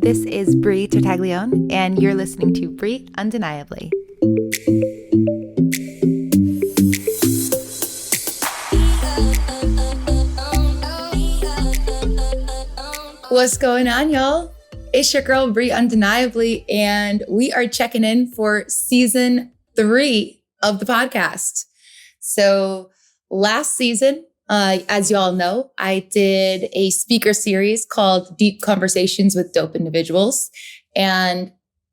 This is Bree Tartaglione, and you're listening to Bree Undeniably. What's going on, y'all? It's your girl, Bree Undeniably, and we are checking in for season 3 of the podcast. So last season, as you all know, I did a speaker series called Deep Conversations with Dope Individuals. And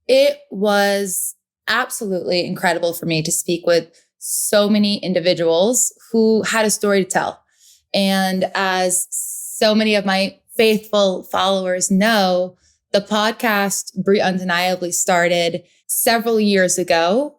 it was absolutely incredible for me to speak with so many individuals who had a story to tell. And as so many of my faithful followers know, the podcast Bree Undeniably started several years ago,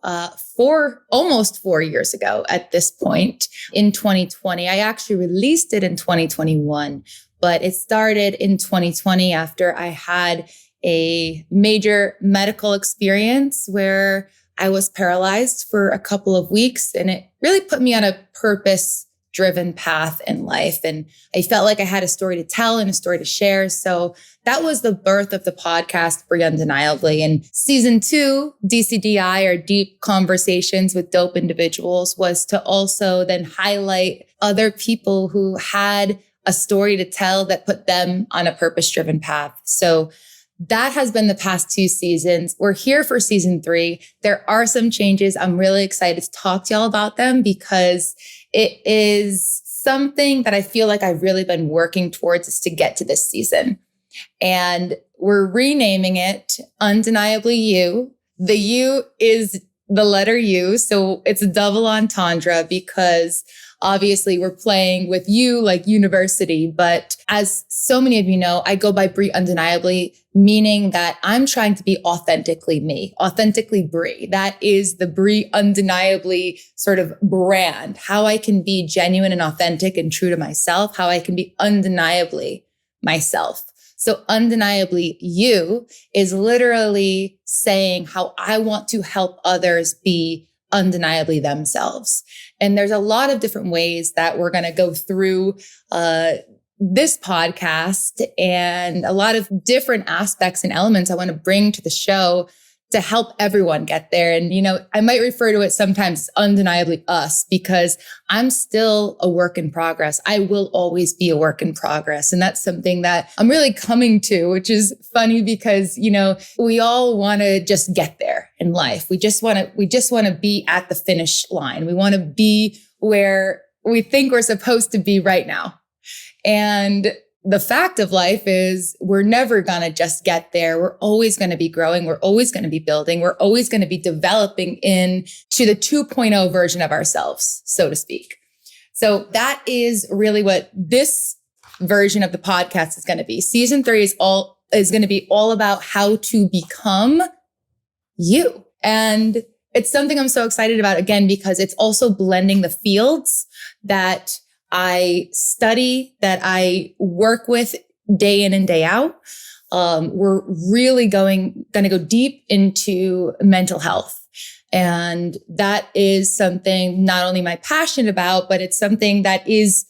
almost 4 years ago at this point in 2020. I actually released it in 2021, but it started in 2020 after I had a major medical experience where I was paralyzed for a couple of weeks, and it really put me on a purpose-driven path in life. And I felt like I had a story to tell and a story to share. So that was the birth of the podcast, Bree Undeniably. And season 2, DCDI, or Deep Conversations with Dope Individuals, was to also then highlight other people who had a story to tell that put them on a purpose-driven path. So that has been the past 2 seasons. We're here for season 3. There are some changes. I'm really excited to talk to y'all about them because it is something that I feel like I've really been working towards is to get to this season. And we're renaming it Undeniably U. The U is the letter U. So it's a double entendre because obviously we're playing with U like university. But as so many of you know, I go by Bree Undeniably, meaning that I'm trying to be authentically me, authentically Bree. That is the Bree Undeniably sort of brand, how I can be genuine and authentic and true to myself, how I can be undeniably myself. So Undeniably You is literally saying how I want to help others be undeniably themselves. And there's a lot of different ways that we're going to go through this podcast, and a lot of different aspects and elements I want to bring to the show to help everyone get there. And, you know, I might refer to it sometimes undeniably us because I'm still a work in progress. I will always be a work in progress. And that's something that I'm really coming to, which is funny because, you know, we all want to just get there in life. We just want to be at the finish line. We want to be where we think we're supposed to be right now. And the fact of life is we're never going to just get there. We're always going to be growing. We're always going to be building. We're always going to be developing into the 2.0 version of ourselves, so to speak. So that is really what this version of the podcast is going to be. Season 3 is going to be all about how to become you. And it's something I'm so excited about, again, because it's also blending the fields that I study, that I work with day in and day out. We're really going to go deep into mental health. And that is something not only my passion about, but it's something that is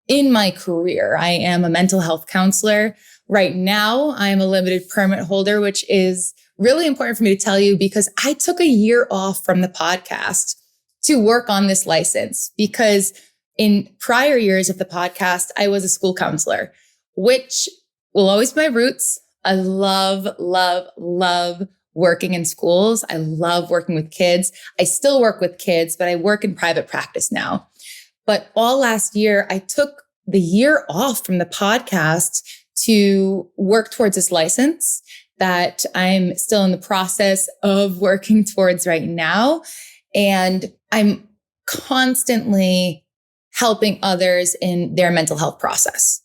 in my career. I am a mental health counselor. Right now, I am a limited permit holder, which is really important for me to tell you because I took a year off from the podcast to work on this license because in prior years of the podcast, I was a school counselor, which will always be my roots. I love, love, love working in schools. I love working with kids. I still work with kids, but I work in private practice now. But all last year, I took the year off from the podcast to work towards this license that I'm still in the process of working towards right now. And I'm constantly helping others in their mental health process.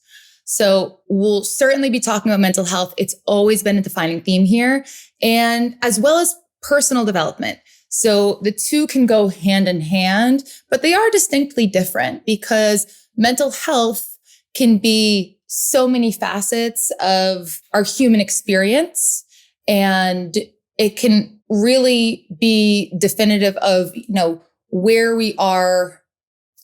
So we'll certainly be talking about mental health. It's always been a defining theme here, and as well as personal development. So the two can go hand in hand, but they are distinctly different because mental health can be so many facets of our human experience, and it can really be definitive of, you know, where we are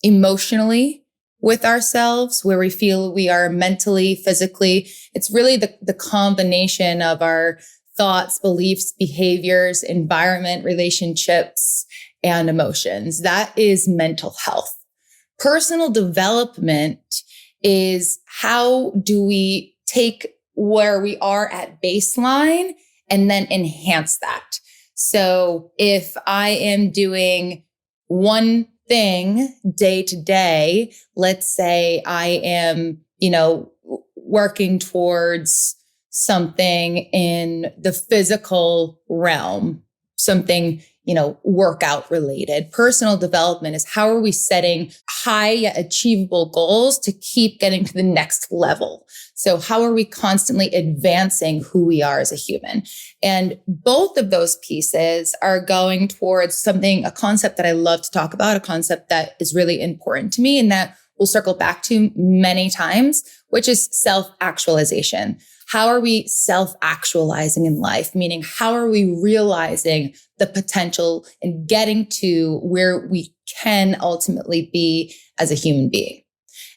emotionally, with ourselves, where we feel we are mentally, physically. It's really the combination of our thoughts, beliefs, behaviors, environment, relationships, and emotions. That is mental health. Personal development is how do we take where we are at baseline and then enhance that. So if I am doing one thing day to day, let's say I am, working towards something in the physical realm, something, workout related. Personal development is how are we setting high yet achievable goals to keep getting to the next level? So how are we constantly advancing who we are as a human? And both of those pieces are going towards a concept that I love to talk about, a concept that is really important to me and that we'll circle back to many times, which is self-actualization. How are we self-actualizing in life? Meaning, how are we realizing the potential and getting to where we can ultimately be as a human being?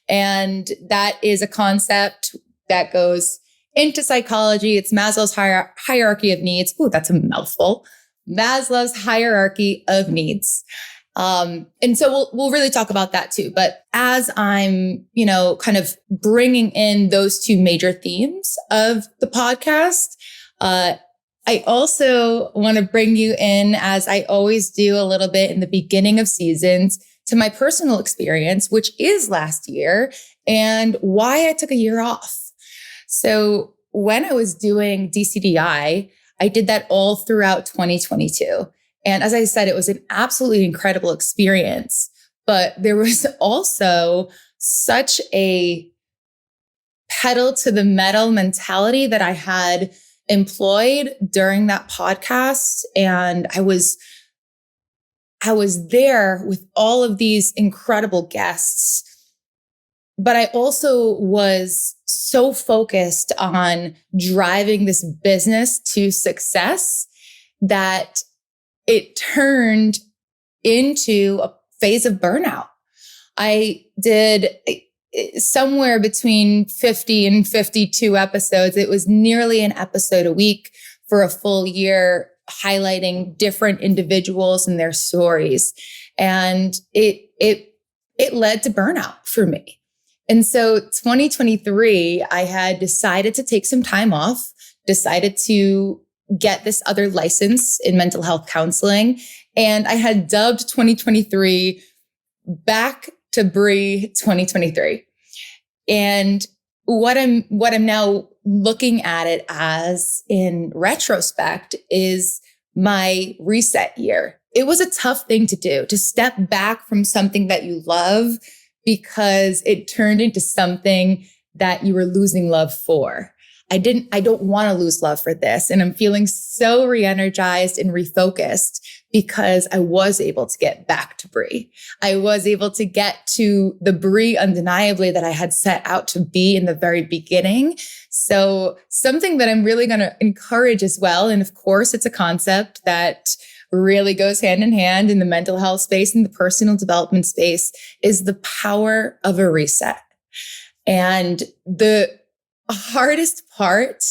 And that is a concept that goes into psychology. It's Maslow's hierarchy of needs. Ooh, that's a mouthful. Maslow's hierarchy of needs. And so we'll really talk about that too. But as I'm, kind of bringing in those two major themes of the podcast, I also want to bring you in, as I always do a little bit in the beginning of seasons, to my personal experience, which is last year, and why I took a year off. So when I was doing DCDI, I did that all throughout 2022. And as I said, it was an absolutely incredible experience, but there was also such a pedal to the metal mentality that I had employed during that podcast. And I was there with all of these incredible guests, but I also was so focused on driving this business to success that it turned into a phase of burnout. I did somewhere between 50 and 52 episodes. It was nearly an episode a week for a full year, highlighting different individuals and their stories. And it led to burnout for me. And so 2023, I had decided to take some time off, decided to get this other license in mental health counseling. And I had dubbed 2023 Back to Bree 2023. And what I'm now looking at it as in retrospect is my reset year. It was a tough thing to do, to step back from something that you love because it turned into something that you were losing love for. I don't want to lose love for this. And I'm feeling so re-energized and refocused because I was able to get back to Bree. I was able to get to the Bree undeniably that I had set out to be in the very beginning. So something that I'm really going to encourage as well. And of course, it's a concept that really goes hand in hand in the mental health space and the personal development space is the power of a reset. And the hardest part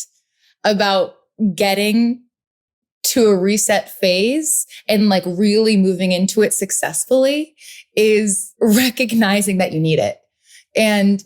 about getting to a reset phase and like really moving into it successfully is recognizing that you need it. And,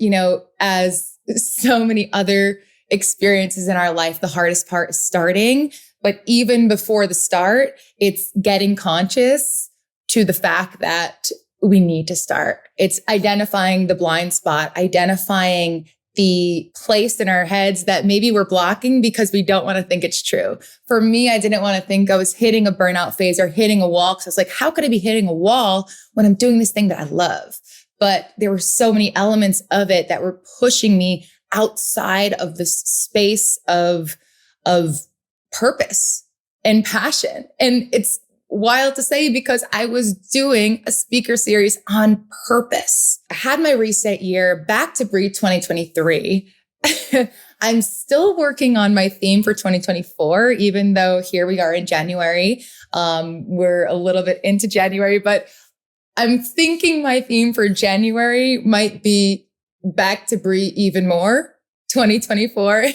as so many other experiences in our life, the hardest part is starting. But even before the start, it's getting conscious to the fact that we need to start. It's identifying the blind spot, identifying the place in our heads that maybe we're blocking because we don't want to think it's true. For me, I didn't want to think I was hitting a burnout phase or hitting a wall. Because I was like, how could I be hitting a wall when I'm doing this thing that I love? But there were so many elements of it that were pushing me outside of this space of purpose and passion. And it's wild to say because I was doing a speaker series on purpose. I had my reset year, Back to Bree 2023. I'm still working on my theme for 2024, even though here we are in January. We're a little bit into January, but I'm thinking my theme for January might be back to Brie even more, 2024.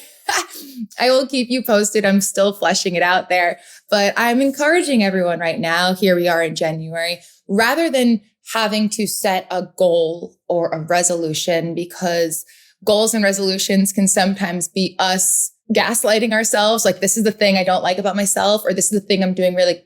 I will keep you posted. I'm still fleshing it out there, but I'm encouraging everyone right now. Here we are in January, rather than having to set a goal or a resolution, because goals and resolutions can sometimes be us gaslighting ourselves. Like, this is the thing I don't like about myself, or this is the thing I'm doing really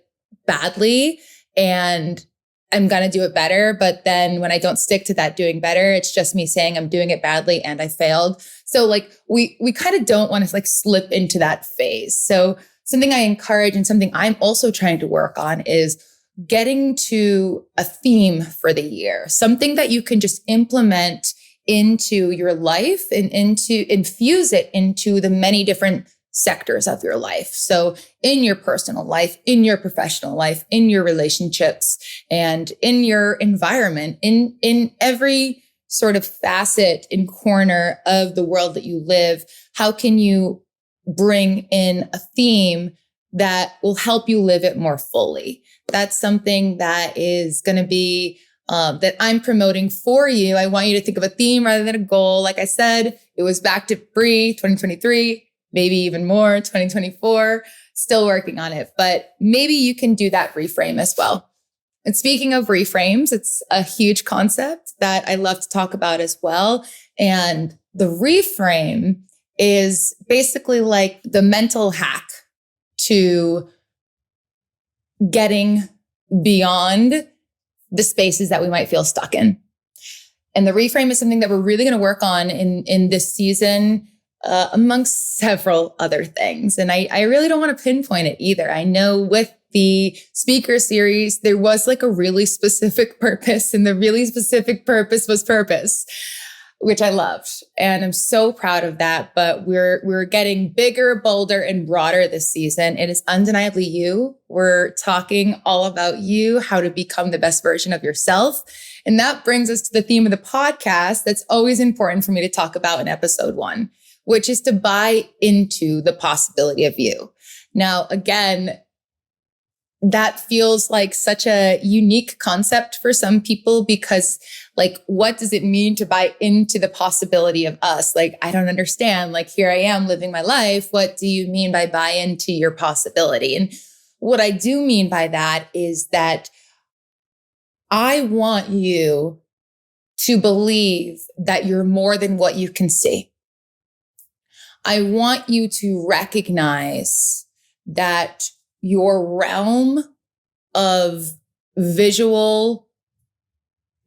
badly, and I'm going to do it better. But then when I don't stick to that doing better, it's just me saying I'm doing it badly and I failed. So like we kind of don't want to like slip into that phase. So something I encourage and something I'm also trying to work on is getting to a theme for the year, something that you can just implement into your life and infuse it into the many different sectors of your life. So in your personal life, in your professional life, in your relationships, and in your environment, in every sort of facet and corner of the world that you live, how can you bring in a theme that will help you live it more fully? That's something that is going to be that I'm promoting for you. I want you to think of a theme rather than a goal. Like I said, it was back to Brie 2023, maybe even more 2024, still working on it, but maybe you can do that reframe as well. And speaking of reframes, it's a huge concept that I love to talk about as well. And the reframe is basically like the mental hack to getting beyond the spaces that we might feel stuck in. And the reframe is something that we're really going to work on in this season, amongst several other things. And I really don't want to pinpoint it either. I know with the speaker series, there was like a really specific purpose, and the really specific purpose was purpose, which I loved. And I'm so proud of that. But we're getting bigger, bolder, and broader this season. It is Undeniably You. We're talking all about you, how to become the best version of yourself. And that brings us to the theme of the podcast that's always important for me to talk about in episode 1, which is to buy into the possibility of you. Now, again, that feels like such a unique concept for some people, because like, what does it mean to buy into the possibility of us? Like, I don't understand. Like, here I am living my life. What do you mean by buy into your possibility? And what I do mean by that is that I want you to believe that you're more than what you can see. I want you to recognize that your realm of visual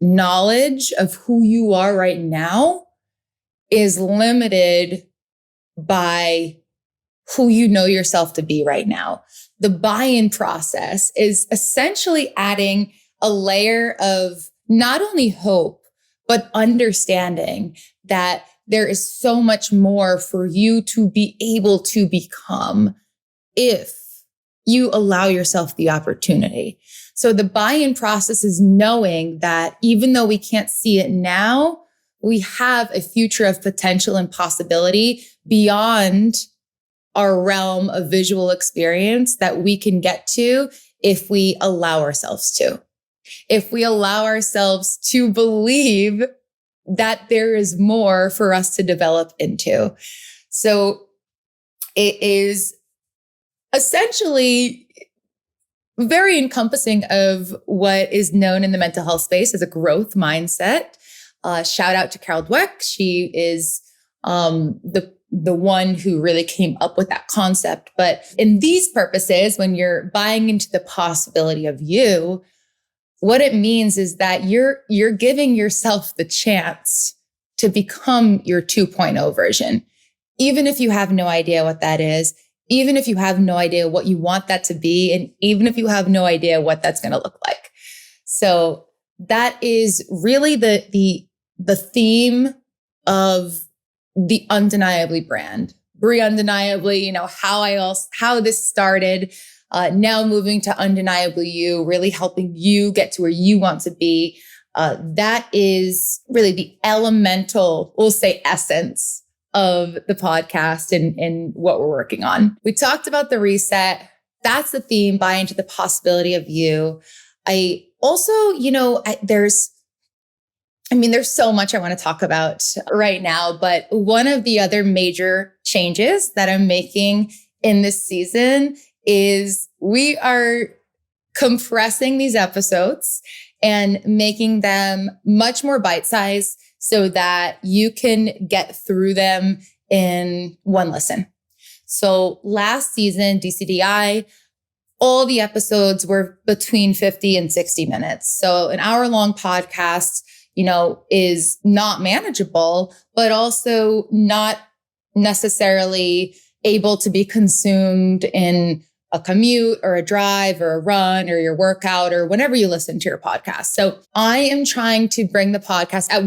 knowledge of who you are right now is limited by who you know yourself to be right now. The buy-in process is essentially adding a layer of not only hope, but understanding that there is so much more for you to be able to become if you allow yourself the opportunity. So the buy-in process is knowing that even though we can't see it now, we have a future of potential and possibility beyond our realm of visual experience that we can get to if we allow ourselves to. If we allow ourselves to believe that there is more for us to develop into. So it is essentially very encompassing of what is known in the mental health space as a growth mindset. Shout out to Carol Dweck. She is the one who really came up with that concept. But in these purposes, when you're buying into the possibility of you, what it means is that you're giving yourself the chance to become your 2.0 version. Even if you have no idea what that is, even if you have no idea what you want that to be, and even if you have no idea what that's going to look like. So that is really the theme of the Undeniably brand. Brie Undeniably, how this started. Now moving to Undeniably You, really helping you get to where you want to be. That is really the elemental, we'll say, essence of the podcast and what we're working on. We talked about the reset. That's the theme, buy into the possibility of you. I Also, there's so much I want to talk about right now, but one of the other major changes that I'm making in this season is we are compressing these episodes and making them much more bite-sized so that you can get through them in one listen. So last season, DCDI, all the episodes were between 50 and 60 minutes. So an hour-long podcast, is not manageable, but also not necessarily able to be consumed in a commute or a drive or a run or your workout or whenever you listen to your podcast. So I am trying to bring the podcast, I'm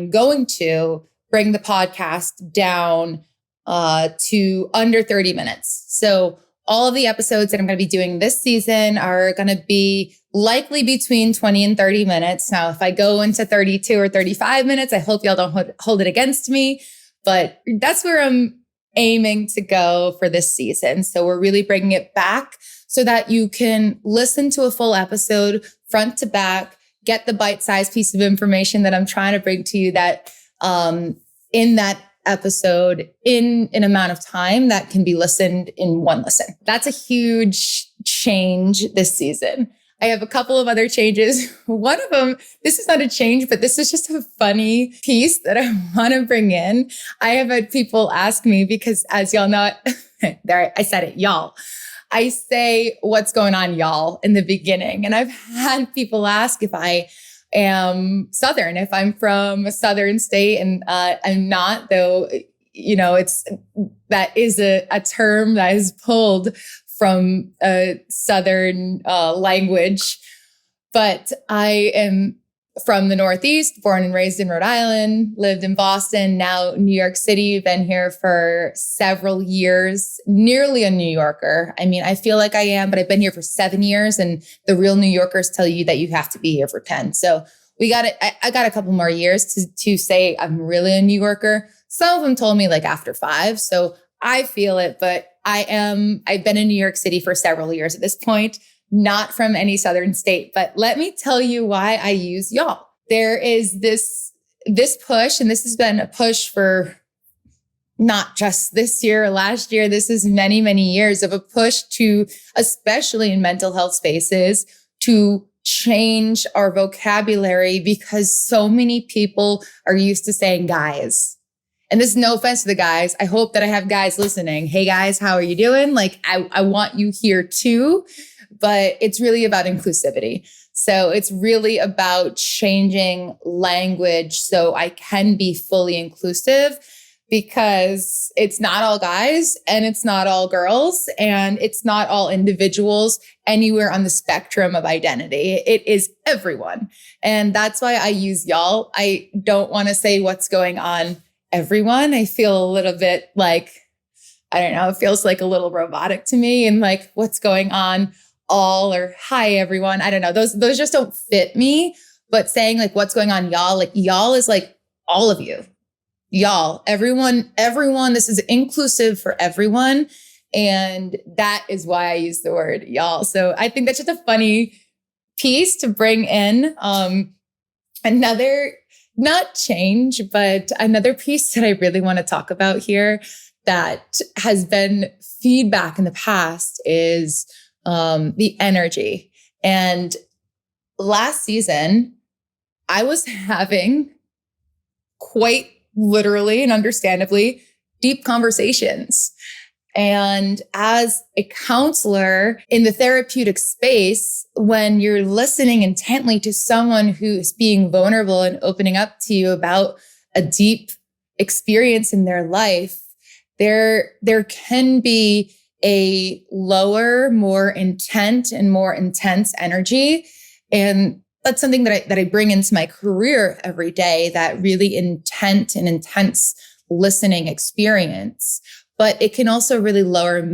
going to bring the podcast down to under 30 minutes. So all of the episodes that I'm going to be doing this season are going to be likely between 20 and 30 minutes. Now, if I go into 32 or 35 minutes, I hope y'all don't hold it against me, but that's where I'm aiming to go for this season. So we're really bringing it back so that you can listen to a full episode front to back, get the bite-sized piece of information that I'm trying to bring to you that in that episode in an amount of time that can be listened in one listen. That's a huge change this season. I have a couple of other changes. One of them, this is not a change, but this is just a funny piece that I want to bring in. I have had people ask me because, as y'all know, there, I said it, y'all. I say, what's going on, y'all, in the beginning. And I've had people ask if I am Southern, if I'm from a Southern state, and I'm not, though, that is a term that is pulled from a Southern language. But I am from the Northeast, born and raised in Rhode Island, lived in Boston, now New York City, been here for several years, nearly a New Yorker. I mean, I feel like I am, but I've been here for 7 years, and the real New Yorkers tell you that you have to be here for 10. So I got a couple more years to say I'm really a New Yorker. Some of them told me like after 5. So I feel it, but I've been in New York City for several years at this point, not from any Southern state. But let me tell you why I use y'all. There is this push, and this has been a push for not just this year or last year. This is many, many years of a push to, especially in mental health spaces, to change our vocabulary because so many people are used to saying guys. And this is no offense to the guys. I hope that I have guys listening. Hey guys, how are you doing? Like, I want you here too, but it's really about inclusivity. So it's really about changing language so I can be fully inclusive, because it's not all guys and it's not all girls and it's not all individuals anywhere on the spectrum of identity. It is everyone. And that's why I use y'all. I don't want to say what's going on, everyone. I feel a little bit like, I don't know, it feels like a little robotic to me, and like, what's going on, all, or hi everyone. I don't know. Those just don't fit me. But saying like, what's going on, y'all, like y'all is like all of you, y'all, everyone, this is inclusive for everyone. And that is why I use the word y'all. So I think that's just a funny piece to bring in. Another, not change, but another piece that I really want to talk about here that has been feedback in the past is the energy. And last season, I was having quite literally and understandably deep conversations. And as a counselor in the therapeutic space, when you're listening intently to someone who's being vulnerable and opening up to you about a deep experience in their life, there can be a lower, more intent and more intense energy. And that's something that I bring into my career every day, that really intent and intense listening experience. But it can also really lower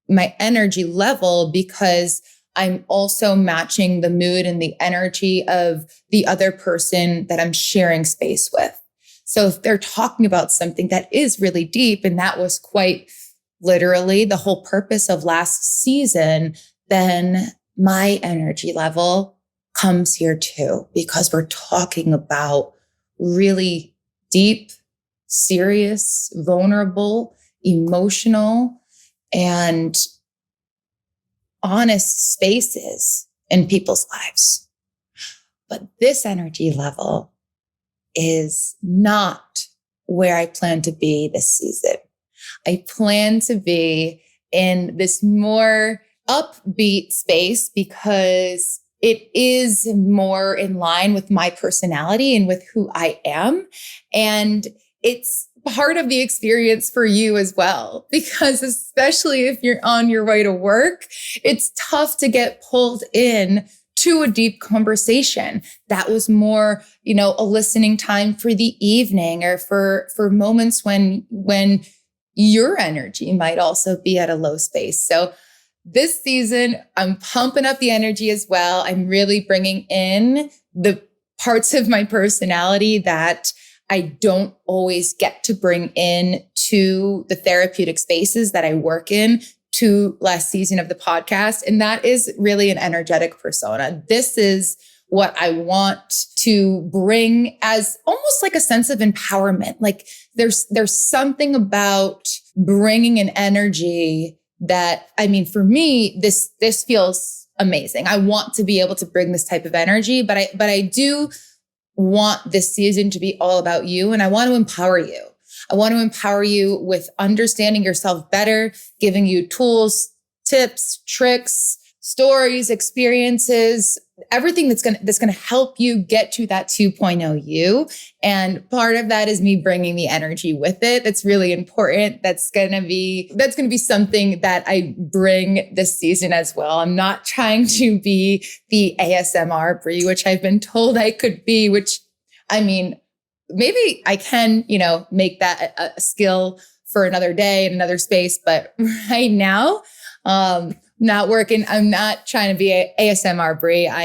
my energy level because I'm also matching the mood and the energy of the other person that I'm sharing space with. So if they're talking about something that is really deep, and that was quite literally the whole purpose of last season, then my energy level comes here too, because we're talking about really deep, serious, vulnerable, emotional, and honest spaces in people's lives. But this energy level is not where I plan to be this season. I plan to be in this more upbeat space because it is more in line with my personality and with who I am. And it's part of the experience for you as well, because especially if you're on your way to work, it's tough to get pulled in to a deep conversation. That was more, a listening time for the evening or for moments when your energy might also be at a low space. So this season, I'm pumping up the energy as well. I'm really bringing in the parts of my personality that I don't always get to bring in to the therapeutic spaces that I work in to last season of the podcast. And that is really an energetic persona. This is what I want to bring as almost like a sense of empowerment. Like there's something about bringing an energy that, for me, this feels amazing. I want to be able to bring this type of energy, but I do want this season to be all about you. And I want to empower you. I want to empower you with understanding yourself better, giving you tools, tips, tricks, stories, experiences, everything that's going to help you get to that 2.0 you. And part of that is me bringing the energy with it. That's really important. That's going to be something that I bring this season as well. I'm not trying to be the ASMR Brie, which I've been told I could be, which maybe I can, make that a skill for another day in another space. But right now, not working. I'm not trying to be a ASMR Brie. I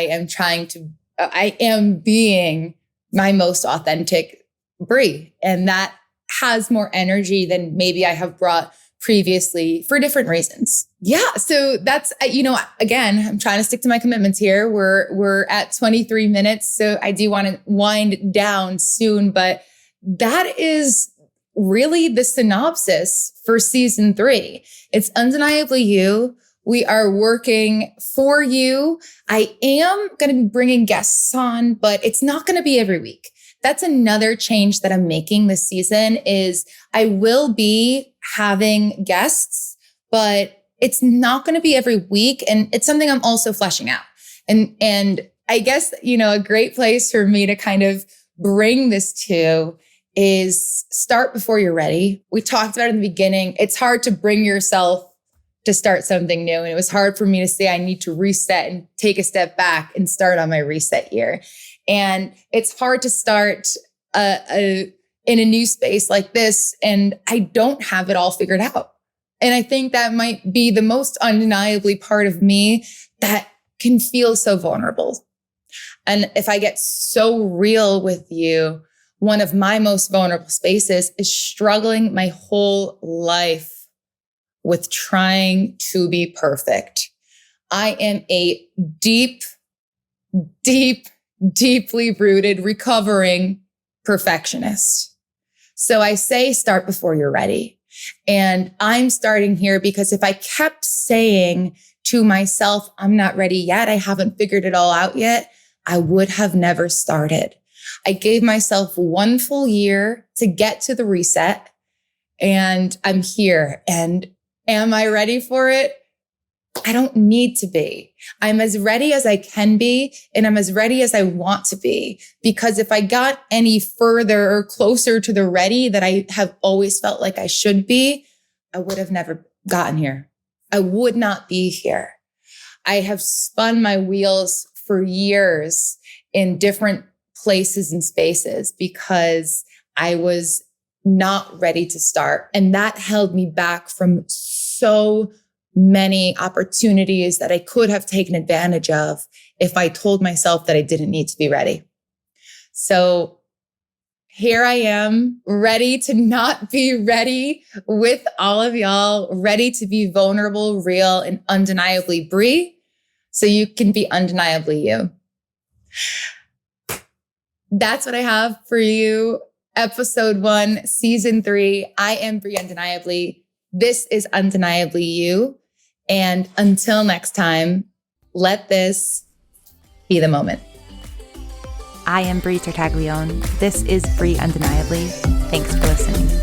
am being my most authentic Brie. And that has more energy than maybe I have brought previously for different reasons. Yeah. So that's, again, I'm trying to stick to my commitments here. We're at 23 minutes. So I do want to wind down soon, but that is really the synopsis for season 3. It's Undeniably You. We are working for you. I am going to be bringing guests on, but it's not going to be every week. That's another change that I'm making this season is I will be having guests, but it's not going to be every week. And it's something I'm also fleshing out. And I guess, a great place for me to kind of bring this to is start before you're ready. We talked about it in the beginning. It's hard to bring yourself to start something new. And it was hard for me to say I need to reset and take a step back and start on my reset year. And it's hard to start in a new space like this. And I don't have it all figured out. And I think that might be the most undeniably part of me that can feel so vulnerable. And if I get so real with you, one of my most vulnerable spaces is struggling my whole life with trying to be perfect. I am a deeply rooted, recovering perfectionist. So I say start before you're ready. And I'm starting here because if I kept saying to myself, I'm not ready yet, I haven't figured it all out yet, I would have never started. I gave myself 1 full year to get to the reset, and I'm here. And am I ready for it? I don't need to be. I'm as ready as I can be, and I'm as ready as I want to be. Because if I got any further or closer to the ready that I have always felt like I should be, I would have never gotten here. I would not be here. I have spun my wheels for years in different places and spaces because I was not ready to start. And that held me back from so many opportunities that I could have taken advantage of if I told myself that I didn't need to be ready. So here I am, ready to not be ready with all of y'all, ready to be vulnerable, real, and undeniably Brie, so you can be undeniably you. That's what I have for you. Episode 1, season 3. I am Brie Undeniably. This is Undeniably You. And until next time, let this be the moment. I am Brie Tartaglione. This is Brie Undeniably. Thanks for listening.